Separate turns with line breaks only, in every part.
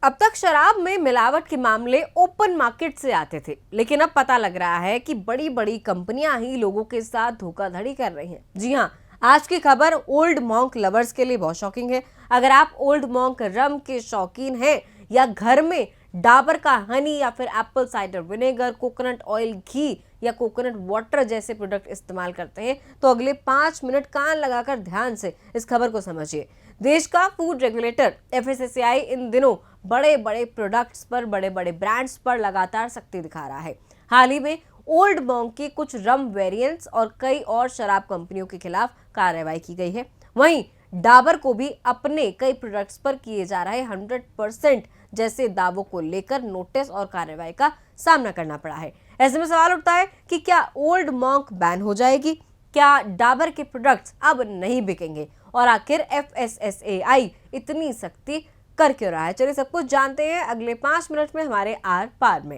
अब तक शराब में मिलावट के मामले ओपन मार्केट से आते थे, लेकिन अब पता लग रहा है कि बड़ी बड़ी कंपनियां ही लोगों के साथ धोखाधड़ी कर रही हैं। जी हां, आज की खबर ओल्ड मॉन्क लवर्स के लिए बहुत शॉकिंग है। अगर आप ओल्ड मॉन्क रम के शौकीन हैं या घर में डाबर का हनी या फिर apple cider vinegar, coconut oil, घी या कोकोनट वाटर जैसे प्रोडक्ट इस्तेमाल करते हैं तो अगले 5 मिनट कान लगाकर ध्यान से इस खबर को समझिए। देश का फूड रेगुलेटर एफएसएसएआई इन दिनों बड़े बड़े प्रोडक्ट्स पर, बड़े बड़े ब्रांड्स पर लगातार सख्ती दिखा रहा है। हाल ही में ओल्ड मॉन्क के कुछ रम वेरिएंट्स और कई और शराब कंपनियों के खिलाफ कार्रवाई की गई है। वहीं डाबर को भी अपने कई प्रोडक्ट्स पर किए जा रहे 100% जैसे दावों को लेकर नोटिस और कार्रवाई का सामना करना पड़ा है। ऐसे में सवाल उठता है कि क्या ओल्ड मॉन्क बैन हो जाएगी? क्या डाबर के प्रोडक्ट्स अब नहीं बिकेंगे? और आखिर एफएसएसएआई इतनी सख्ती कर क्यों रहा है? चलिए सब कुछ जानते हैं अगले 5 मिनट में हमारे आर पार में।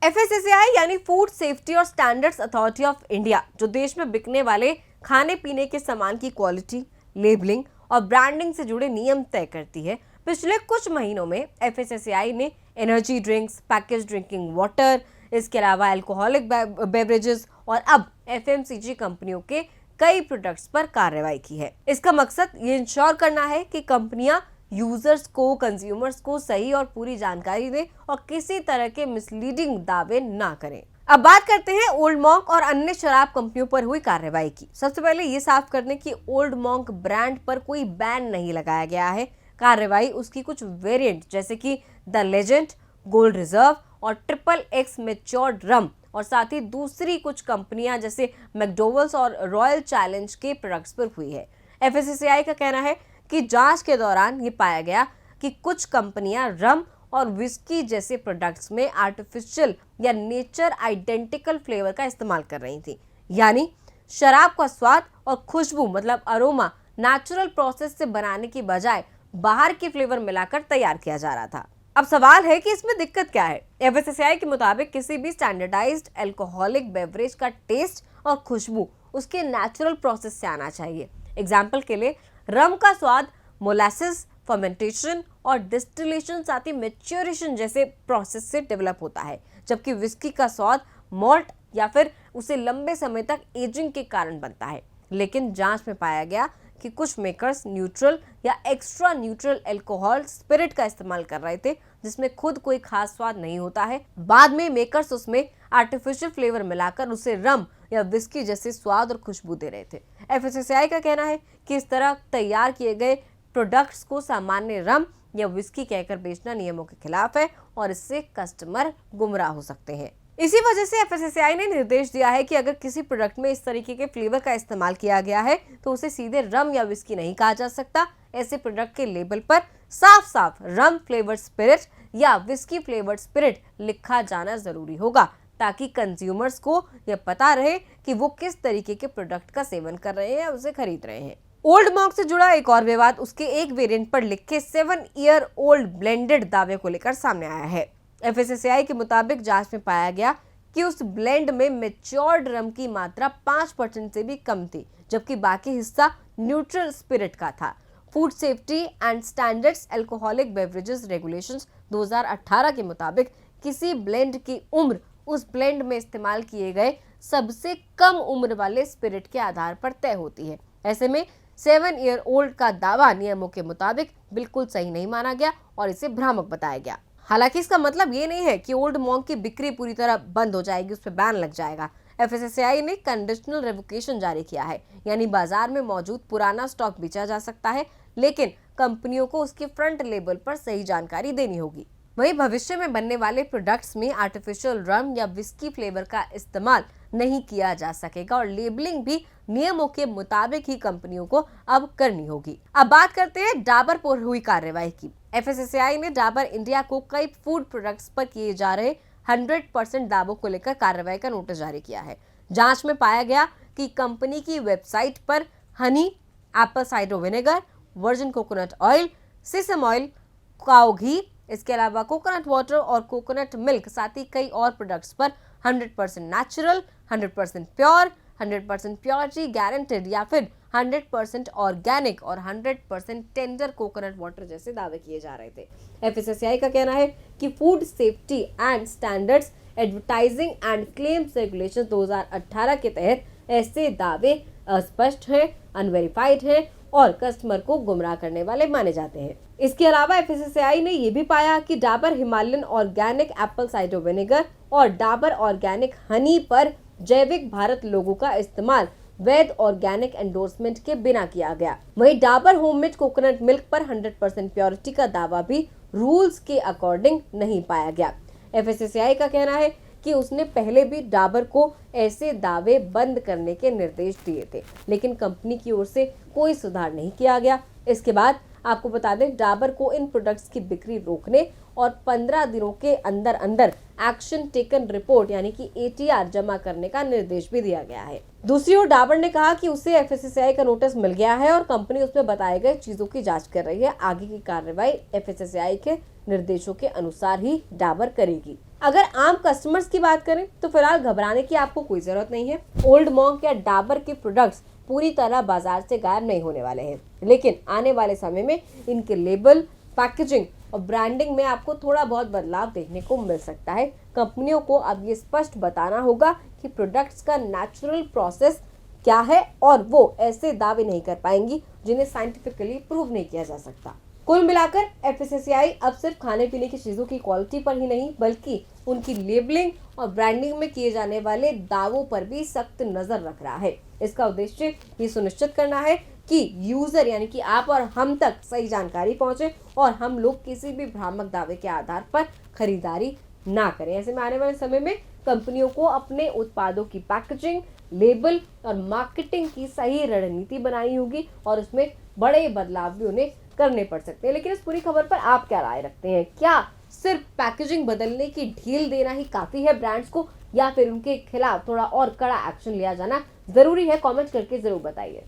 एफएसएसएआई यानी फूड सेफ्टी और स्टैंडर्ड्स अथॉरिटी ऑफ इंडिया, जो देश में बिकने वाले खाने पीने के सामान की क्वालिटी, लेबलिंग और ब्रांडिंग से जुड़े नियम तय करती है। पिछले कुछ महीनों में एफएसएसएआई ने energy drinks, package drinking water, इसके अलावा अल्कोहलिक बेवरेजेस और अब एफएमसीजी कंपनियों के कई प्रोडक्ट्स पर कार्रवाई की है। इसका मकसद ये इंश्योर करना है कि कंपनियां यूजर्स को, कंज्यूमर्स को सही और पूरी जानकारी दें और किसी तरह के मिसलीडिंग दावे ना करें। अब बात करते हैं ओल्ड मॉन्क और अन्य शराब कंपनियों पर हुई कार्रवाई की। सबसे पहले ये साफ कर दें कि ओल्ड मॉन्क ब्रांड पर कोई बैन नहीं लगाया गया है। कार्रवाई उसकी कुछ वेरिएंट जैसे कि द लेजेंड, गोल्ड रिजर्व और ट्रिपल एक्स मैच्योर्ड रम और साथ ही दूसरी कुछ कंपनियां जैसे मैकडोवेल्स और रॉयल चैलेंज के प्रोडक्ट्स पर हुई है। एफएसएसएआई का कहना है कि जांच के दौरान ये पाया गया कि कुछ कंपनियां रम और विस्की जैसे प्रोडक्ट्स में आर्टिफिशियल या नेचर आइडेंटिकल फ्लेवर का इस्तेमाल कर रही थी, यानी शराब का स्वाद और खुशबू मतलब अरोमा नेचुरल प्रोसेस से बनाने की बजाय बाहर के फ्लेवर मिलाकर तैयार किया जा रहा था। अब सवाल है कि इसमें दिक्कत क्या है? एफएसएसएआई के मुताबिक किसी भी स्टैंडर्डाइज्ड अल्कोहलिक बेवरेज का टेस्ट और खुशबू उसके नेचुरल प्रोसेस से आना चाहिए। एग्जाम्पल के लिए रम का स्वाद मोलासिस, फर्मेंटेशन और डिस्टिलेशन साथ ही मैच्योरेशन जैसे प्रोसेस से डेवलप होता है, जबकि विस्की का स्वाद मॉल्ट या फिर उसे लंबे समय तक एजिंग के कारण बनता है। लेकिन जांच में पाया गया कि कुछ मेकर्स न्यूट्रल या एक्स्ट्रा न्यूट्रल अल्कोहल स्पिरिट का इस्तेमाल कर रहे थे, जिसमें खुद कोई खास स्वाद नहीं होता है। बाद में मेकर्स उसमें आर्टिफिशियल फ्लेवर मिलाकर उसे रम या विस्की जैसे स्वाद और खुशबू दे रहे थे। एफएसएसएआई का कहना है कि इस तरह तैयार किए गए प्रोडक्ट्स को सामान्य रम या विस्की कहकर बेचना नियमों के खिलाफ है और इससे कस्टमर गुमराह हो सकते हैं। इसी वजह से एफएसएसएआई ने निर्देश दिया है कि अगर किसी प्रोडक्ट में इस तरीके के फ्लेवर का इस्तेमाल किया गया है तो उसे सीधे रम या विस्की नहीं कहा जा सकता। ऐसे प्रोडक्ट के लेबल पर साफ साफ रम फ्लेवर्ड स्पिरिट या विस्की फ्लेवर्ड स्पिरिट लिखा जाना जरूरी होगा, ताकि कंज्यूमर्स को यह पता रहे कि वो किस तरीके के प्रोडक्ट का सेवन कर रहे हैं या उसे खरीद रहे हैं। ओल्ड मॉन्क से जुड़ा एक और विवाद उसके एक वेरिएंट पर लिखे 7 ईयर ओल्ड ब्लेंडेड दावे को लेकर सामने आया है। एफएसएसएआई के मुताबिक जांच में पाया गया कि उस ब्लेंड में मैच्योर्ड रम की मात्रा 5% से भी कम थी, जबकि बाकी हिस्सा न्यूट्रल स्पिरिट का था। Food safety and standards alcoholic beverages regulations 2018 के मुताबिक किसी ब्लेंड की उम्र उस ब्लेंड में इस्तेमाल किए गए सबसे कम उम्र वाले स्पिरिट के आधार पर तय होती है। ऐसे में 7 ईयर ओल्ड का दावा नियमों के मुताबिक बिल्कुल सही नहीं माना गया और इसे भ्रामक बताया गया। हालांकि इसका मतलब ये नहीं है कि ओल्ड मॉन्क की बिक्री पूरी तरह बंद हो जाएगी, उस पर बैन लग जाएगा। एफएसएसएआई ने कंडीशनल रेवोकेशन जारी किया है, यानी बाजार में मौजूद पुराना स्टॉक बेचा जा सकता है, लेकिन कंपनियों को उसके फ्रंट लेबल पर सही जानकारी देनी होगी। वहीं भविष्य में बनने वाले प्रोडक्ट्स में आर्टिफिशियल रम या विस्की फ्लेवर का इस्तेमाल नहीं किया जा सकेगा और लेबलिंग भी नियमों के मुताबिक ही कंपनियों को अब करनी होगी। अब बात करते हैं डाबर पर हुई कार्रवाई की। एफएसएसएआई ने डाबर इंडिया को कई फूड प्रोडक्ट्स पर किए जा रहे 100% दावों को लेकर कार्रवाई का नोटिस जारी किया है। जांच में पाया गया कि कंपनी की वेबसाइट पर honey, apple cider vinegar, virgin coconut oil, sesame oil, cow घी, इसके अलावा कोकोनट वाटर और कोकोनट मिल्क साथ ही कई और प्रोडक्ट्स पर 100% नेचुरल, 100% प्योर, 100% प्योरिटी गारंटेड या फिर 100% ऑर्गेनिक और 100% टेंडर कोकोनट वाटर जैसे दावे किए जा रहे थे। एफएसएसएआई का कहना है कि food safety and standards advertising and claims regulation 2018 के तहत ऐसे दावे अस्पष्ट हैं, अनवेरिफाइड हैं और कस्टमर को गुमराह करने वाले माने जाते हैं। इसके अलावा एफएसएसएआई ने यह भी पाया कि Dabur Himalayan organic Apple cider vinegar और डाबर ऑर्गेनिक हनी पर जैविक भारत लोगो का इस्तेमाल वैध ऑर्गेनिक एंडोर्समेंट के बिना किया गया। वहीं डाबर होममेड कोकोनट मिल्क पर 100% प्योरिटी का दावा भी रूल्स के अकॉर्डिंग नहीं पाया गया। एफएसएसएआई का कहना है कि उसने पहले भी डाबर को ऐसे दावे बंद करने के निर्देश दिए थे, लेकिन कंपनी की ओर से कोई सुधार नहीं किया गया। इसके बाद आपको बता दें, डाबर को इन प्रोडक्ट्स की बिक्री रोकने और 15 दिनों के अंदर अंदर एक्शन टेकन रिपोर्ट यानी कि एटीआर जमा करने का निर्देश भी दिया गया है। दूसरी ओर डाबर ने कहा कि उसे एफएसएसएआई का नोटिस मिल गया है और कंपनी उसमें बताए गए चीजों की जांच कर रही है। आगे की कार्रवाई एफएसएसएआई के निर्देशों के अनुसार ही डाबर करेगी। अगर आम कस्टमर्स की बात करें तो फिलहाल घबराने की आपको कोई जरूरत नहीं है। ओल्ड मॉन्क या डाबर के प्रोडक्ट्स पूरी तरह बाजार से गायब नहीं होने वाले हैं, लेकिन आने वाले समय में इनके लेबल, पैकेजिंग और ब्रांडिंग में आपको थोड़ा बहुत बदलाव देखने को मिल सकता है। कंपनियों को अब ये स्पष्ट बताना होगा कि प्रोडक्ट्स का नेचुरल प्रोसेस क्या है और वो ऐसे दावे नहीं कर पाएंगी जिन्हें साइंटिफिकली प्रूव नहीं किया जा सकता। कुल मिलाकर एफएसएसएआई अब सिर्फ खाने पीने की चीजों की क्वालिटी पर ही नहीं बल्कि उनकी लेबलिंग और ब्रांडिंग में किए जाने वाले दावों पर भी सख्त नजर रख रहा है। इसका उद्देश्य ये सुनिश्चित करना है कि यूजर यानी कि आप और हम तक सही जानकारी पहुंचे और हम लोग किसी भी भ्रामक दावे के आधार पर खरीदारी ना करें। ऐसे में आने वाले समय में कंपनियों को अपने उत्पादों की पैकेजिंग, लेबल और मार्केटिंग की सही रणनीति बनानी होगी और उसमें बड़े बदलाव भी उन्हें करने पड़ सकते हैं। लेकिन इस पूरी खबर पर आप क्या राय रखते हैं? क्या सिर्फ पैकेजिंग बदलने की ढील देना ही काफी है ब्रांड्स को या फिर उनके खिलाफ थोड़ा और कड़ा एक्शन लिया जाना जरूरी है? कमेंट करके जरूर बताइए।